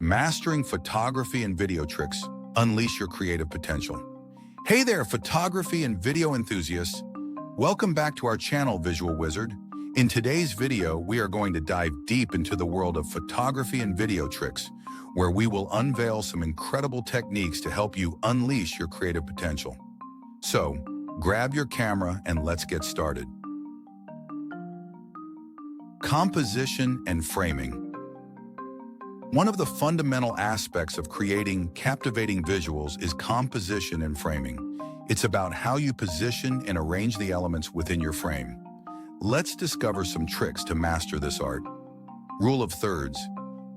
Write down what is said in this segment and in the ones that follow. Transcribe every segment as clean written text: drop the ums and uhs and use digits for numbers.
Mastering photography and video tricks. Unleash your creative potential. Hey there, photography and video enthusiasts. Welcome back to our channel, Visual Wizard. In today's video, we are going to dive deep into the world of photography and video tricks, where we will unveil some incredible techniques to help you unleash your creative potential. So, grab your camera and let's get started. Composition and framing. One of the fundamental aspects of creating captivating visuals is composition and framing. It's about how you position and arrange the elements within your frame. Let's discover some tricks to master this art. Rule of thirds.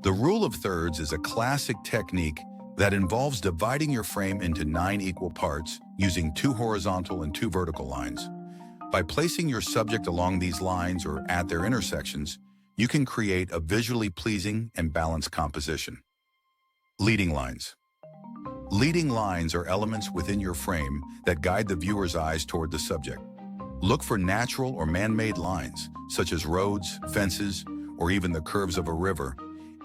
The rule of thirds is a classic technique that involves dividing your frame into 9 equal parts using 2 horizontal and 2 vertical lines. By placing your subject along these lines or at their intersections, you can create a visually pleasing and balanced composition. Leading lines. Leading lines are elements within your frame that guide the viewer's eyes toward the subject. Look for natural or man-made lines, such as roads, fences, or even the curves of a river,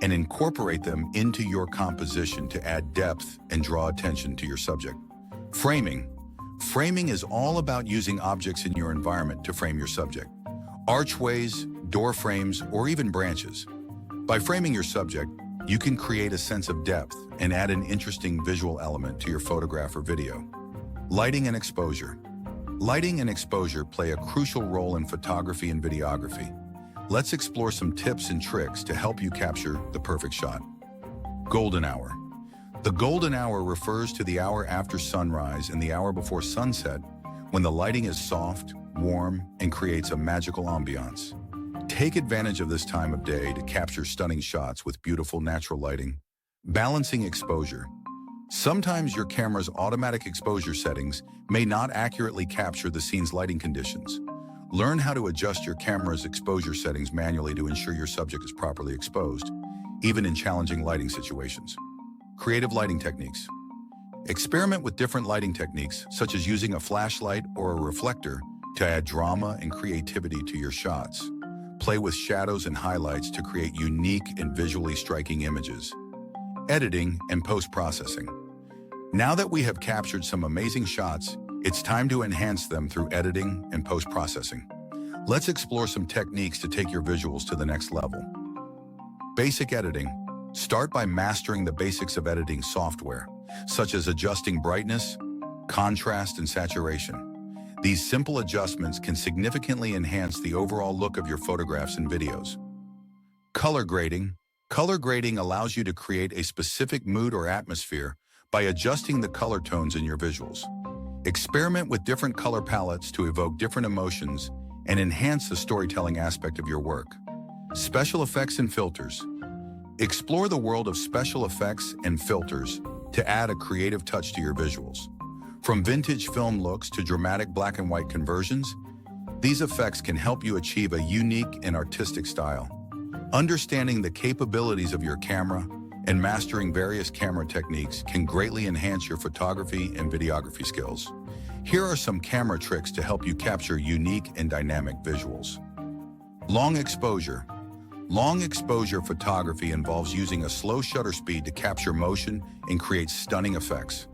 and incorporate them into your composition to add depth and draw attention to your subject. Framing. Framing is all about using objects in your environment to frame your subject. Archways, door frames, or even branches. By framing your subject, you can create a sense of depth and add an interesting visual element to your photograph or video. Lighting and exposure. Lighting and exposure play a crucial role in photography and videography. Let's explore some tips and tricks to help you capture the perfect shot. Golden hour. The golden hour refers to the hour after sunrise and the hour before sunset, when the lighting is soft, warm, and creates a magical ambiance. Take advantage of this time of day to capture stunning shots with beautiful natural lighting. Balancing exposure. Sometimes your camera's automatic exposure settings may not accurately capture the scene's lighting conditions. Learn how to adjust your camera's exposure settings manually to ensure your subject is properly exposed, even in challenging lighting situations. Creative lighting techniques. Experiment with different lighting techniques, such as using a flashlight or a reflector to add drama and creativity to your shots. Play with shadows and highlights to create unique and visually striking images. Editing and post-processing. Now that we have captured some amazing shots, it's time to enhance them through editing and post-processing. Let's explore some techniques to take your visuals to the next level. Basic editing. Start by mastering the basics of editing software, such as adjusting brightness, contrast, and saturation. These simple adjustments can significantly enhance the overall look of your photographs and videos. Color grading. Color grading allows you to create a specific mood or atmosphere by adjusting the color tones in your visuals. Experiment with different color palettes to evoke different emotions and enhance the storytelling aspect of your work. Special effects and filters. Explore the world of special effects and filters to add a creative touch to your visuals. From vintage film looks to dramatic black and white conversions, these effects can help you achieve a unique and artistic style. Understanding the capabilities of your camera and mastering various camera techniques can greatly enhance your photography and videography skills. Here are some camera tricks to help you capture unique and dynamic visuals. Long exposure. Long exposure photography involves using a slow shutter speed to capture motion and create stunning effects.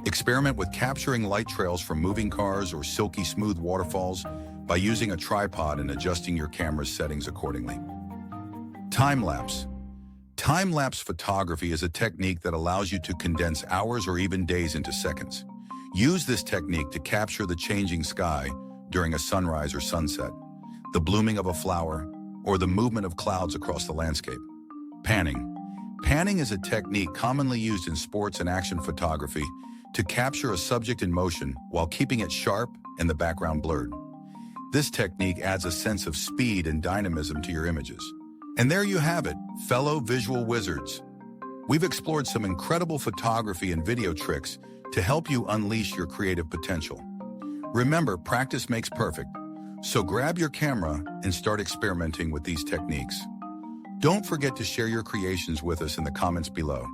Experiment with capturing light trails from moving cars or silky smooth waterfalls by using a tripod and adjusting your camera's settings accordingly. Time-lapse. Time-lapse photography is a technique that allows you to condense hours or even days into seconds. Use this technique to capture the changing sky during a sunrise or sunset, the blooming of a flower, or the movement of clouds across the landscape. Panning. Panning is a technique commonly used in sports and action photography to capture a subject in motion while keeping it sharp and the background blurred. This technique adds a sense of speed and dynamism to your images. And there you have it, fellow visual wizards. We've explored some incredible photography and video tricks to help you unleash your creative potential. Remember, practice makes perfect, so grab your camera and start experimenting with these techniques. Don't forget to share your creations with us in the comments below.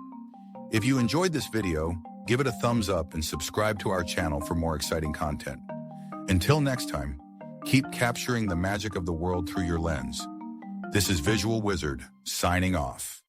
If you enjoyed this video, give it a thumbs up and subscribe to our channel for more exciting content. Until next time, keep capturing the magic of the world through your lens. This is Visual Wizard, signing off.